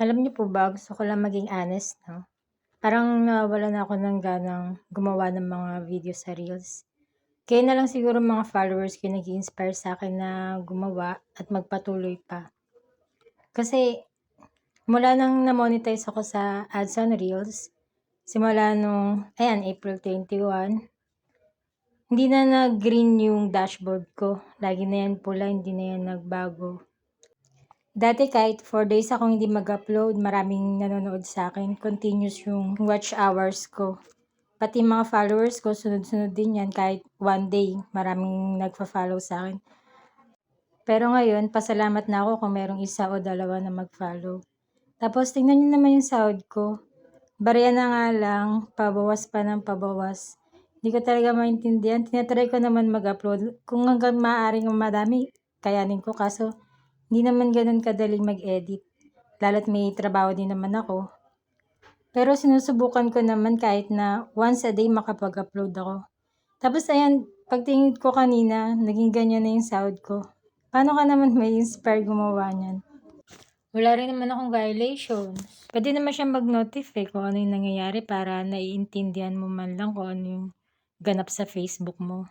Alam niyo po ba, gusto ko lang maging honest 'no. Parang nawawalan na ako ng ganang gumawa ng mga video sa reels. Kaya na lang siguro mga followers ko nag-i-inspire sa'kin na gumawa at magpatuloy pa. Kasi mula nang na-monetize ako sa ads on reels, simula nung April 21, hindi na nag-green yung dashboard ko. Lagi na yan pula, hindi na yan nagbago. Dati kahit 4 days akong hindi mag-upload, maraming nanonood sa'kin, continuous yung watch hours ko. Pati mga followers ko sunod-sunod din yan kahit 1 day, maraming nagfa-follow sa'kin. Pero ngayon pasalamat na ako kung merong 1 o 2 na mag-follow. Tapos tingnan niyo naman yung sahod ko, barya na nga lang, pabawas pa ng pabawas. Hindi ko talaga maintindihan, tina-try ko naman mag-upload kung hangga't maaaring madami, kayanin ko kaso hindi naman gano'n kadaling mag-edit, lalo't may trabaho din naman ako. Pero sinusubukan ko naman kahit na once a day makapag-upload ako. Tapos ayan, pagtingin ko kanina, naging ganyan na yung sahod ko. Paano ka naman mai-inspire gumawa niyan? Wala rin naman akong violations. Puwede naman siyang mag-notify kung ano yung nangyayari para naiintindihan mo man lang kung ano yung ganap sa Facebook mo.